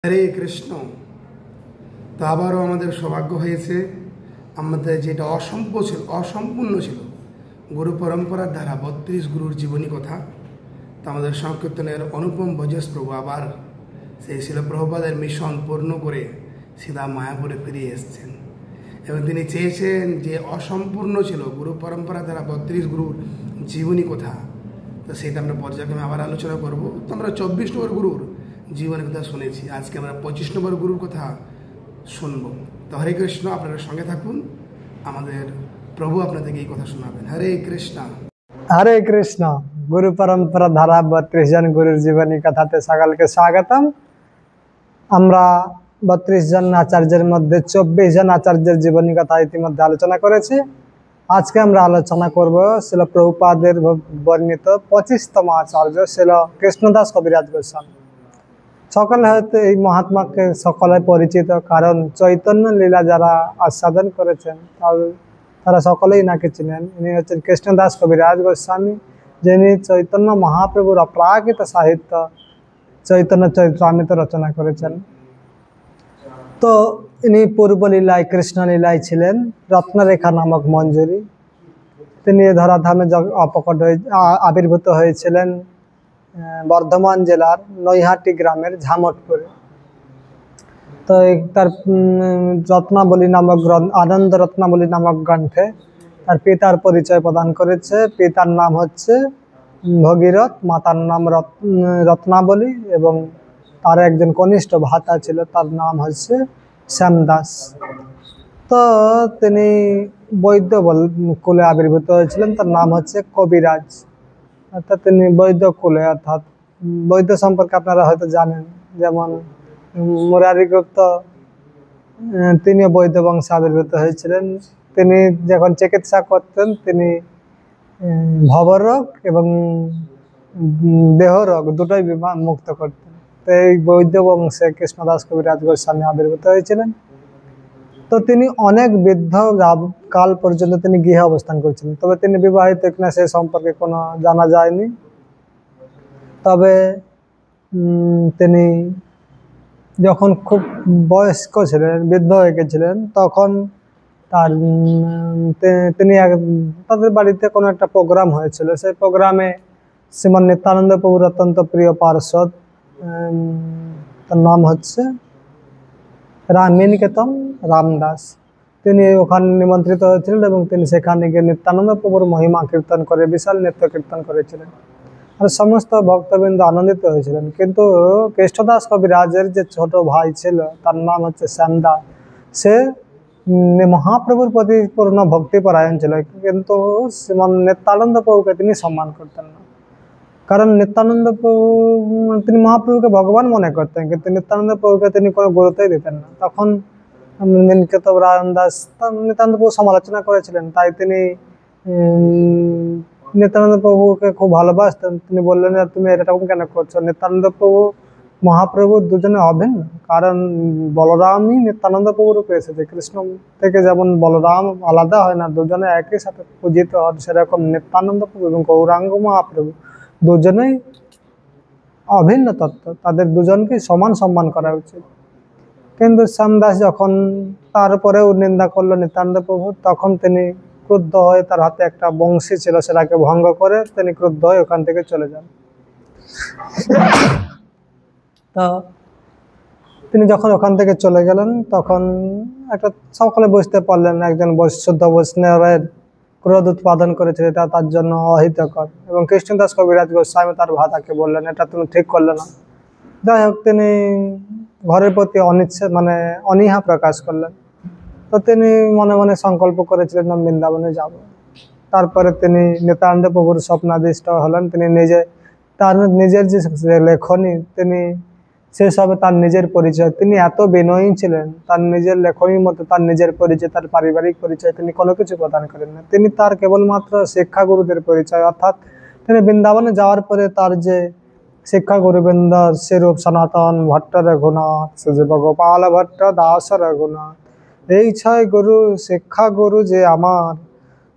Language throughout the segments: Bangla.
হরে কৃষ্ণ। তো আবারও আমাদের সৌভাগ্য হয়েছে, আমাদের যেটা অসম্পূর্ণ ছিল গুরু পরম্পরার দ্বারা 32 গুরুর জীবনী কথা। তো আমাদের সংকীর্তনের অনুপম বজস প্রভু আবার সেই শিল প্রভুপাদের মিশন পূর্ণ করে সিধা মায়াপুরে ফিরে এসেছেন এবং তিনি চেয়েছেন যে অসম্পূর্ণ ছিল গুরু পরম্পরা দ্বারা 32 গুরুর জীবনী কথা, তো সেটা আমরা পর্যায়ক্রমে আবার আলোচনা করব। তো আমরা 24 নম্বর গুরুর জীবনের কথা শুনেছি, আজকে আমরা 25 নম্বর গুরুর কথা শুনব। তো হরে কৃষ্ণ, আপনারা সঙ্গে থাকুন, আমাদের প্রভু আপনাদেরকে এই কথা শোনাবেন। হরে কৃষ্ণ। হরে কৃষ্ণ। গুরু পরম্পরা ধারা 32 জন গুরুর জীবনী কথাতে সকলকে স্বাগতম। আমরা 32 জন আচার্যের মধ্যে 24 জন আচার্যের জীবনী কথা ইতিমধ্যে আলোচনা করেছি। আজকে আমরা আলোচনা করব শিল প্রভুপাদের বর্ণিত 25তম আচার্য শিল কৃষ্ণদাস কবিরাজ গোস্বামী। সকলে হয়তো এই মহাত্মাকে সকলে পরিচিত, কারণ চৈতন্য লীলা যারা আস্বাদন করেছেন তারা সকলেই নাকি চিনেন। ইনি হচ্ছেন কৃষ্ণদাস কবিরাজ গোস্বামী, যিনি চৈতন্য মহাপ্রভুর অপ্রাকৃত সাহিত্য চৈতন্য চরিতামৃত রচনা করেছেন। তো ইনি পূর্বলীলায় কৃষ্ণলীলায় ছিলেন রত্নরেখা নামক মঞ্জুরি। তিনি ধরাধামে আবির্ভূত হয়েছিলেন বর্ধমান জেলার নৈহাটি গ্রামের ঝামটপুরে। তো তার রত্নাবলী নামক আনন্দ রত্নাবলী নামক গ্রন্থে তার পিতার পরিচয় প্রদান করেছে। পিতার নাম হচ্ছে ভগীরথ, মাতার নাম রত্নাবলী, এবং তার একজন কনিষ্ঠ ভাতা ছিল, তার নাম হচ্ছে শ্যামদাস। তো তিনি বৈদ্য কুলে আবির্ভূত হয়েছিলেন, তার নাম হচ্ছে কবিরাজ, অর্থাৎ তিনি বৈদ্য কুলে, অর্থাৎ বৈদ্য সম্পর্কে আপনারা হয়তো জানেন, যেমন মুরারি গুপ্ত তিনিও বৈদ্য বংশে আবির্ভূত হয়েছিলেন। তিনি যখন চিকিৎসা করতেন তিনি ভবরোগ এবং দেহরোগ দুটোই মুক্ত করতেন। তো এই বৈদ্য বংশে কৃষ্ণদাস কবিরাজ গোস্বামী আবির্ভূত হয়েছিলেন। তো তিনি অনেক বৃদ্ধ কাল পর্যন্ত তিনি গৃহে অবস্থান করছিলেন, তবে তিনি বিবাহিত কিনা সে সম্পর্কে কোনো জানা যায়নি। তবে তিনি যখন খুব বয়স্ক ছিলেন, বৃদ্ধ হয়ে গেছিলেন, তখন তিনি তাদের বাড়িতে কোনো একটা প্রোগ্রাম হয়েছিল। সেই প্রোগ্রামে শ্রীমান নিত্যানন্দ প্রভুর অত্যন্ত প্রিয় পার্ষদ, তার নাম হচ্ছে রামনিকেতন রামদাস, তিনি ওখানে নিমন্ত্রিত হয়েছিলেন এবং তিনি সেখানে গিয়ে নিত্যানন্দ প্রভুর মহিমা কীর্তন করে বিশাল নৃত্য কীর্তন করেছিলেন আর সমস্ত ভক্তবৃন্দ আনন্দিত হয়েছিলেন। কিন্তু কৃষ্ণদাস কবিরাজের যে ছোট ভাই ছিল, তার নাম হচ্ছে শ্যামদাস, সে মহাপ্রভুর প্রতি পূর্ণ ভক্তিপরায়ণ ছিল, কিন্তু শ্রীমান নিত্যানন্দ প্রভুকে তিনি সম্মান করতেন না। কারণ নিত্যানন্দ প্রভু, তিনি মহাপ্রভুকে ভগবান মনে করতেন, কিন্তু নিত্যানন্দ প্রভুকে তিনি কোনো গুরুত্বই দিতেন না। তখন নিকেতন রামদাস নিত্যানন্দ প্রভু সমালোচনা করেছিলেন, তাই তিনি নিত্যানন্দ প্রভুকে খুব ভালোবাসতেন। তিনি বললেন, তুমি এরকম কেন করছো? নিত্যানন্দ প্রভু মহাপ্রভু দুজনে অভিন্ন, কারণ বলরামই নিত্যানন্দ প্রভুর রূপে এসেছে। কৃষ্ণ থেকে যেমন বলরাম আলাদা হয় না, দুজনে একই সাথে পূজিত হন, সেরকম নিত্যানন্দ প্রভু এবং গৌরাঙ্গ মহাপ্রভু দুজনেই অভিন্ন তত্ত্ব, তাদের দুজনকেই সমান সম্মান করা উচিত। কিন্তু শ্যামদাস যখন তারপরেও নিন্দা করলো নিত্যানন্দ প্রভু, তখন তিনি ক্রুদ্ধ হয়ে, তার হাতে একটা বংশী ছিল সেটাকে ভঙ্গ করে তিনি ক্রুদ্ধ হয়ে ওখান থেকে চলে যান। তো তিনি যখন ওখান থেকে চলে গেলেন, তখন একটা সকলে বুঝতে পারলেন একজন শুদ্ধ বৈষ্ণবের ক্রোধ উৎপাদন করেছিল, এটা তার জন্য অহিতকর। এবং কৃষ্ণদাস কবিরাজ গোস্বামী তার ভাতাকে বললেন, এটা তুমি ঠিক করলে না। যাই হোক, তিনি ঘরের প্রতি অনীহা প্রকাশ করলেন। তো তিনি মনে মনে সংকল্প করেছিলেন বৃন্দাবনে যাব। তারপরে তিনি নিত্যানন্দ প্রভুর স্বপ্নাদিষ্ট হলেন। তিনি তার নিজের যে লেখনী, তিনি সেসবে তার নিজের পরিচয়, তিনি এত বিনয়ী ছিলেন, তার নিজের লেখনীর মতো তার নিজের পরিচয়, তার পারিবারিক পরিচয় তিনি কোনো কিছু প্রদান করেন না। তিনি তার কেবলমাত্র শিক্ষাগুরুদের পরিচয়, অর্থাৎ তিনি বৃন্দাবনে যাওয়ার পরে তার যে শিক্ষাগুরুবৃন্দ সেরূপ সনাতন ভট্ট রঘুনাথ, সুজীব গোপাল ভট্ট দাস রঘুনাথ, এই 6 গুরু শিক্ষা গুরু যে আমার,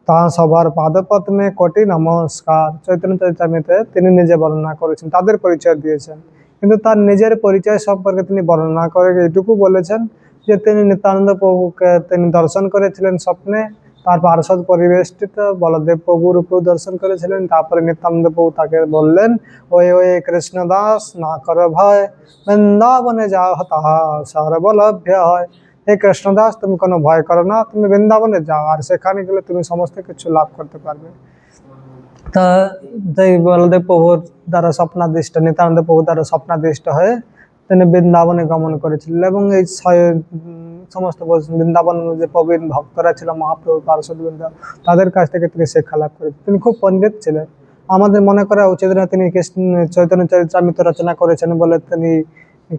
তা সবার পাদপদ্মে কোটি নমস্কার, চৈতন্য চরিতামৃতে তিনি নিজে বর্ণনা করেছেন, তাদের পরিচয় দিয়েছেন। কিন্তু তার নিজের পরিচয় সম্পর্কে তিনি বর্ণনা করে এটুকু বলেছেন যে তিনি নিত্যানন্দ প্রভুকে তিনি দর্শন করেছিলেন স্বপ্নে, তার পার্শ্বদ পরিবেষ্টিত বলদেব প্রভু রূপেও দর্শন করেছিলেন। তারপরে নিত্যানন্দ প্রভু তাকে বললেন, ওয়ে ওয়ে কৃষ্ণদাস না কর ভয়, বৃন্দাবনে যাও তাহা সর্বলভ্য হয়। হে কৃষ্ণদাস, তুমি কোনো ভয় করো না, তুমি বৃন্দাবনে যাও, আর সেখানে গেলে তুমি সমস্ত কিছু লাভ করতে পারবে। তা বলদেব প্রভুর দ্বারা স্বপ্নাদিষ্ট, নিত্যানন্দ প্রভু দ্বারা স্বপ্নাদিষ্ট হয়ে তিনি বৃন্দাবনে গমন করেছিলেন এবং এই সমস্ত বৃন্দাবন যে প্রবীণ ভক্তরা ছিল মহাপ্রভু পার্শ্ববৃন্দ, তাদের কাছ থেকে তিনি শিক্ষা লাভ করেছেন। তিনি খুব পণ্ডিত ছিলেন। আমাদের মনে করা উচিত না তিনি চৈতন্য চরিতামৃত রচনা করেছেন বলে তিনি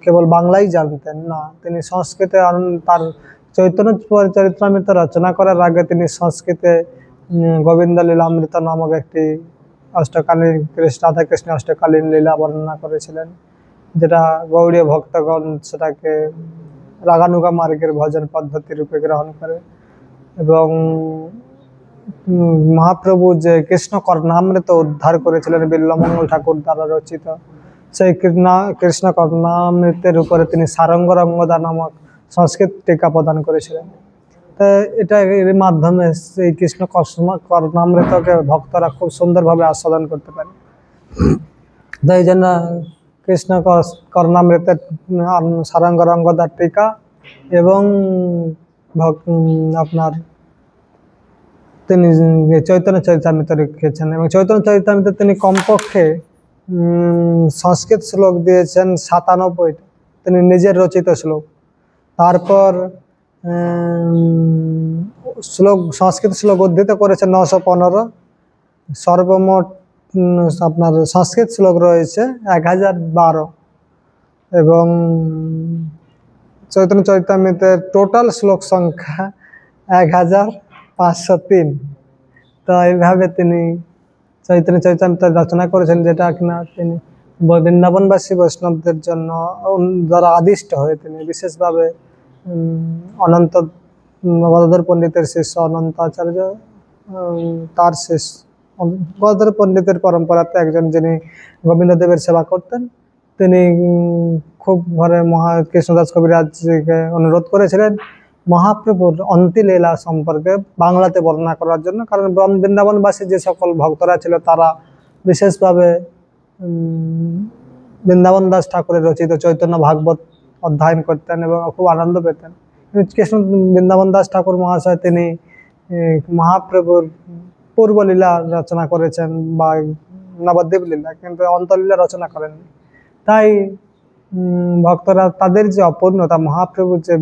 কেবল বাংলাই জানতেন, না, তিনি সংস্কৃতে তার চৈতন্য চরিতামৃত রচনা করার আগে তিনি সংস্কৃতে গোবিন্দ লীলামৃত নামক একটি অষ্টকালীন রাধা কৃষ্ণ অষ্টকালীন লীলা বর্ণনা করেছিলেন, যেটা গৌড়ীয় ভক্তগণ সেটাকে রাগানুগা মার্গের ভজন পদ্ধতি রূপে গ্রহণ করে। এবং মহাপ্রভু যে কৃষ্ণ কর্ণামৃত উদ্ধার করেছিলেন বিল্লমঙ্গল ঠাকুর দ্বারা রচিত, সেই কৃষ্ণ কর্ণামৃতের উপরে তিনি সারঙ্গ রঙ্গদা নামক সংস্কৃত টিকা প্রদান করেছিলেন। তো এটা এর মাধ্যমে এই কৃষ্ণ কর্ণামৃতকে ভক্তরা খুব সুন্দরভাবে আস্বাদন করতে পারে। তো এই জন্য কৃষ্ণ কর্ণামৃতের সারঙ্গ রঙ্গদার টিকা এবং আপনার তিনি চৈতন্য চরিতামৃত লিখেছেন এবং চৈতন্য চরিতামৃত তিনি কমপক্ষে সংস্কৃত শ্লোক দিয়েছেন ৯৭, তিনি নিজের রচিত শ্লোক। তারপর সংস্কৃত শ্লোক উদ্ধৃত করেছেন ৯১৫। সর্বমোট আপনার সংস্কৃত শ্লোক রয়েছে ১০১২ এবং চৈতন্য চরিতামৃতের টোটাল শ্লোক সংখ্যা ১৫০৩। তো এইভাবে তিনি চৈতন্য চরিতামৃত রচনা করেছেন, যেটা কিনা তিনি বৃন্দাবনবাসী বৈষ্ণবদের জন্য যারা আদিষ্ট হয়ে তিনি বিশেষভাবে অনন্ত গদাধর পণ্ডিতের শিষ্য অনন্ত আচার্য, তার শিষ্য গদাধর পণ্ডিতের পরম্পরাতে একজন যিনি গোবিন্দদেবের সেবা করতেন, তিনি খুব ঘরে কৃষ্ণদাস কবিরাজকে অনুরোধ করেছিলেন মহাপ্রভুর অন্তিলীলা সম্পর্কে বাংলাতে বর্ণনা করার জন্য। কারণ বৃন্দাবনবাসী যে সকল ভক্তরা ছিল তারা বিশেষভাবে বৃন্দাবন দাস ঠাকুরের রচিত চৈতন্য ভাগবত অধ্যয়ন করতেন এবং খুব আনন্দ পেতেন। কৃষ্ণ বৃন্দাবন দাস ঠাকুর মহাশয় তিনি মহাপ্রভুর পূর্বলীলা রচনা করেছেন বা নবদ্বীপ লীলা, কিন্তু অন্তলীলা রচনা করেননি। তাই ভক্তরা তাদের যে অপূর্ণতা, মহাপ্রভু যে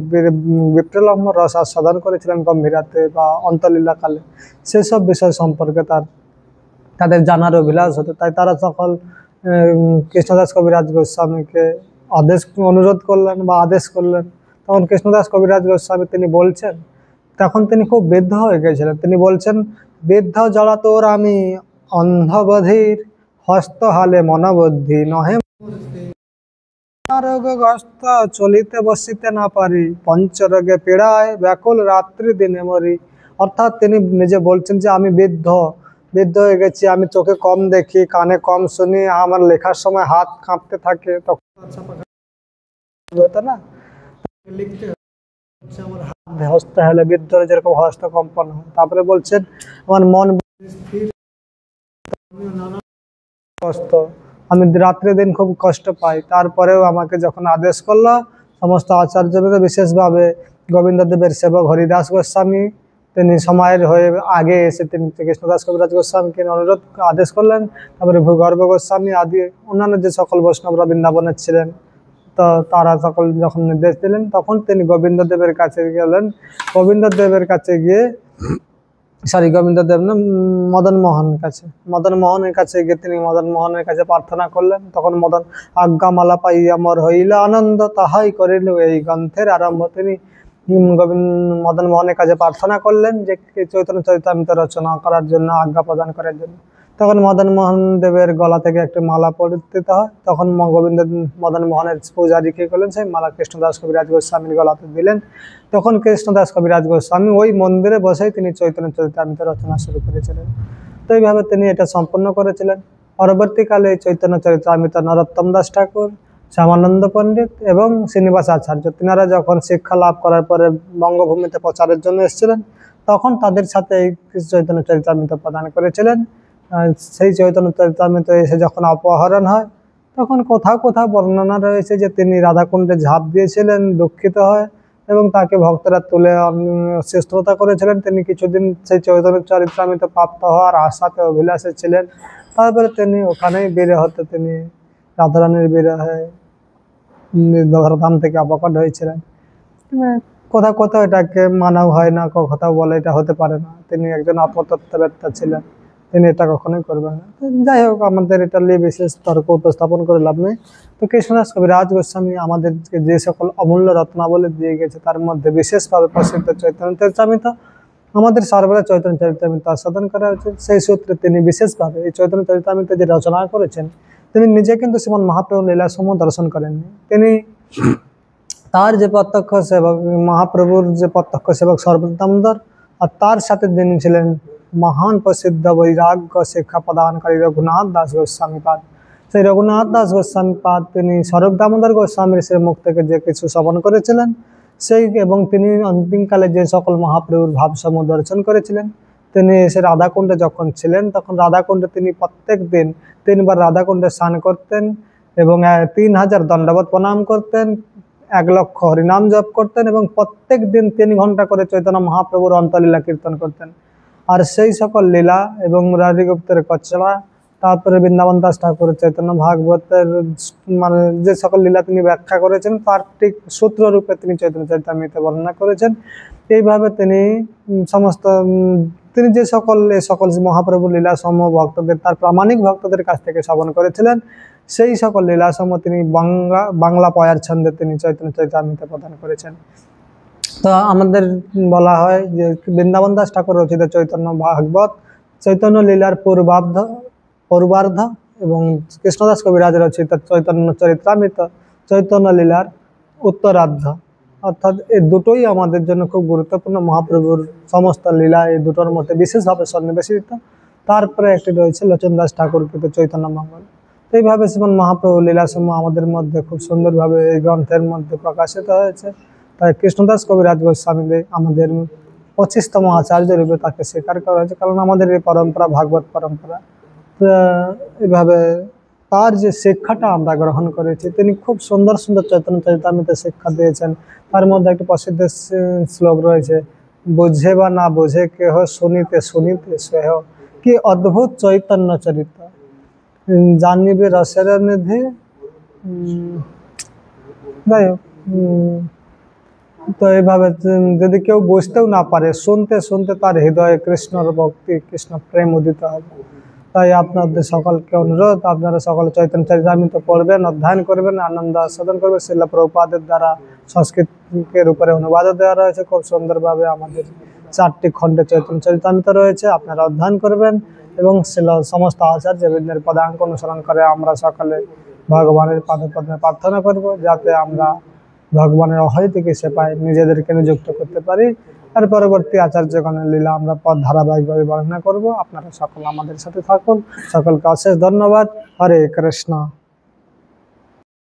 বিপ্রলম্ব রস আস্বাদন করেছিলেন গম্ভীরাতে বা অন্তলীলা কালে, সেসব বিষয় সম্পর্কে তাদের জানার অভিলাষ হতো। তাই তারা সকল কৃষ্ণদাস কবিরাজ গোস্বামীকে অনুরোধ করলেন বা আদেশ করলেন। তখন কৃষ্ণদাস কবিরাজ গোস্বামী তিনি বলছেন, তখন তিনি খুব বৃদ্ধ হয়ে গেছিলেন, তিনি বলছেন, বৃদ্ধ জড়া তোর আমি অন্ধবধির হস্তহালে মনোবুদ্ধি নহে রোগগ্রস্ত চলিতে বসিতে না পারি পঞ্চরোগে পীড়ায় ব্যাকুল রাত্রি দিনে মরি। অর্থাৎ তিনি নিজে বলছেন যে আমি বৃদ্ধ হয়ে গেছি, আমি চোখে কম দেখি, কানে কম শুনি, আমার লেখার সময় হাত কাঁপতে থাকে, তখন হতো না লিখতে আমার হাত হস্ত হলে বৃদ্ধ যেরকম হস্ত কম্পন হয়। তারপরে বলছেন আমার মন স্থির, কষ্ট, আমি রাত্রে দিন খুব কষ্ট পাই। তারপরেও আমাকে যখন আদেশ করলো সমস্ত আচার্যবৃন্দ, বিশেষভাবে গোবিন্দদেবের সেবক হরিদাস গোস্বামী, তিনি সময়ের হয়ে আগে এসে তিনি কৃষ্ণদাস কবিরাজ গোস্বামীকে অনুরোধ আদেশ করলেন। তারপরে ভূগর্ভ গোস্বামী আদি অন্যান্য যে সকল বৈষ্ণবরা বৃন্দাবনের ছিলেন, তো তারা সকল যখন নির্দেশ দিলেন তখন তিনি গোবিন্দদেবের কাছে গেলেন। গোবিন্দদেবের কাছে গিয়ে গোবিন্দদেব না মদন মোহনের কাছে গিয়ে তিনি মদন মোহনের কাছে প্রার্থনা করলেন। তখন মদন আজ্ঞামালা পাই আমার হইলা আনন্দ, তাহাই করিল এই গ্রন্থের আরম্ভ। তিনি মদন মোহনের কাছে প্রার্থনা করলেন যে চৈতন্য চরিতামৃত রচনা করার জন্য, আজ্ঞা প্রদান করার জন্য। তখন মদন মোহন দেবের গলা থেকে একটি মালা পরিহিত হয়। তখন মদন মোহনের পূজারী কি করলেন, সেই মালা কৃষ্ণদাস কবিরাজ গোস্বামীর গলাতে দিলেন। তখন কৃষ্ণদাস কবিরাজ গোস্বামী ওই মন্দিরে বসেই তিনি চৈতন্য চরিতামৃত রচনা শুরু করেছিলেন। তো এইভাবে তিনি এটা সম্পন্ন করেছিলেন। পরবর্তীকালে চৈতন্য চরিতামৃত নরোত্তম দাস ঠাকুর, শ্যামানন্দ পণ্ডিত এবং শ্রীনিবাস আচার্য, তিনারা যখন শিক্ষা লাভ করার পরে বঙ্গভূমিতে প্রচারের জন্য এসেছিলেন, তখন তাদের সাথে এই চৈতন্য চরিতামৃত প্রদান করেছিলেন। সেই চৈতন্য চরিতামৃত এসে যখন অপহরণ হয়, তখন কোথাও কোথাও বর্ণনা রয়েছে যে তিনি রাধাকুণ্ডে ঝাঁপ দিয়েছিলেন, দুঃখিত হয়, এবং তাকে ভক্তরা তুলে সুস্থতা করেছিলেন। তিনি কিছুদিন সেই চৈতন্য চরিতামৃত প্রাপ্ত হওয়ার আশাতে অভিলাষে ছিলেন। তারপরে তিনি ওখানেই বিরহতে তিনি রাধারানীর বিরহে ধরাধাম থেকে অবকট হয়েছিলেন। কোথাও কোথাও এটাকে মানাও হয় না, কোথাও বলে এটা হতে পারে না, তিনি একজন আত্মতত্ত্ববেত্তা ছিলেন, তিনি এটা কখনোই করবেন না। যাই হোক, আমাদের এটা নিয়ে বিশেষ তর্ক উপস্থাপন করে লাভ নেই। তো কৃষ্ণদাস কবিরাজ গোস্বামী আমাদেরকে যে সকল অমূল্য রত্নাবলী দিয়ে গেছে, তার মধ্যে বিশেষভাবে প্রসিদ্ধ চৈতন্য চরিতামৃত, আমাদের সর্বদা চৈতন্য চরিতামৃত আস্বাদন করা উচিত। সেই সূত্রে তিনি বিশেষভাবে এই চৈতন্য চরিতামৃত যে রচনা করেছেন, তিনি নিজে কিন্তু শ্রীমন মহাপ্রভু লীলাসমূহ দর্শন করেননি। তিনি তার যে প্রত্যক্ষ সেবক, মহাপ্রভুর যে প্রত্যক্ষ সেবক সর্বদামোদর, আর তার সাথে যিনি ছিলেন মহান প্রসিদ্ধ বৈরাগ্য শিক্ষা প্রদানকারী রঘুনাথ দাস গোস্বামী পাদ, সেই রঘুনাথ দাস গোস্বামী পাদ তিনি স্বরূপ দামোদর গোস্বামীর সে মুখ থেকে যে কিছু শ্রবণ করেছিলেন, সেই এবং তিনি অন্তিমকালে যে সকল মহাপ্রভুর ভাবসমূহ দর্শন করেছিলেন, তিনি এসে রাধাকুণ্ডে যখন ছিলেন, তখন রাধাকুণ্ডে তিনি প্রত্যেক দিন 3 বার রাধাকুণ্ডে স্নান করতেন এবং 3000 দণ্ডবত প্রণাম করতেন, 1 লক্ষ হরিনাম জপ করতেন এবং প্রত্যেক দিন 3 ঘন্টা করে চৈতন্য মহাপ্রভুর অন্তলীলা কীর্তন করতেন। আর সেই সকল লীলা এবং মুরারিগুপ্তের কচরা, তারপরে বৃন্দাবন দাস ঠাকুর চৈতন্য ভাগবতের মানে যে সকল লীলা তিনি ব্যাখ্যা করেছেন, তার ঠিক সূত্ররূপে তিনি চৈতন্য চরিতামৃতে বর্ণনা করেছেন। এইভাবে তিনি সমস্ত তিনি যে সকল মহাপ্রভুর লীলাসমূহ ভক্তদের, তার প্রামাণিক ভক্তদের কাছ থেকে শ্রবণ করেছিলেন, সেই সকল লীলাসমূহ তিনি বাংলা পয়ার ছন্দে তিনি চৈতন্য চরিতামৃতে প্রদান করেছেন। তো আমাদের বলা হয় যে বৃন্দাবন দাস ঠাকুর রচিত চৈতন্য ভাগবত চৈতন্য লীলার পূর্বার্ধ এবং কৃষ্ণদাস কবিরাজ রচিত চৈতন্য চরিতামৃত চৈতন্য লীলার উত্তরার্ধ, অর্থাৎ এই দুটোই আমাদের জন্য খুব গুরুত্বপূর্ণ। মহাপ্রভুর সমস্ত লীলা এই দুটোর মধ্যে বিশেষভাবে সন্নিবেশিত। তারপরে একটি রয়েছে লোচন দাস ঠাকুর কৃত চৈতন্য মঙ্গল। তো এইভাবে শ্রীমন মহাপ্রভু লীলাসমূহ আমাদের মধ্যে খুব সুন্দরভাবে এই গ্রন্থের মধ্যে প্রকাশিত হয়েছে। তাই কৃষ্ণদাস কবিরাজ গোস্বামী আমাদের 25তম আচার্য রূপে তাকে স্বীকার করা হয়েছে, কারণ আমাদের এই পরম্পরা ভাগবত পরম্পরা। এইভাবে তার যে শিক্ষাটা আমরা গ্রহণ করেছি, তিনি খুব সুন্দর সুন্দর চৈতন্য চরিতামৃতে শিক্ষা দিয়েছেন। তার মধ্যে একটি প্রসিদ্ধ শ্লোক রয়েছে, বুঝে বা না বুঝে কেহ শুনিতে শুনিতে সেহ, কি অদ্ভুত চৈতন্য চরিত জানিবে রসের নিধি। যাই হোক, তো এইভাবে যদি কেউ বুঝতেও না পারে, শুনতে শুনতে তার হৃদয়ে কৃষ্ণর ভক্তি, কৃষ্ণ প্রেম উদিত হবে। তাই আপনাদের সকলকে অনুরোধ, আপনারা সকল চৈতন্য চরিতামৃত পড়বেন, অধ্যয়ন করবেন, আনন্দ আস্বাদন করবেন। শ্রীল প্রভুপাদের দ্বারা সংস্কৃতের উপরে অনুবাদ দেওয়া রয়েছে খুব সুন্দরভাবে। আমাদের 4টি খণ্ডে চৈতন্য চরিতামৃত রয়েছে, আপনারা অধ্যয়ন করবেন এবং সমস্ত আচার্যবৃন্দের পদাঙ্ক অনুসরণ করে আমরা সকলে ভগবানের পাদপদ্মে প্রার্থনা করব, যাতে আমরা ভগবানের অহয় থেকে সে পায় নিজেদেরকে নিযুক্ত করতে পারি। আর পরবর্তী আচার্যগণের লীলা আমরা ধারাবাহিকভাবে বর্ণনা করব। আপনারা সকল আমাদের সাথে থাকুন। সকলকে অশেষ ধন্যবাদ। হরে কৃষ্ণ।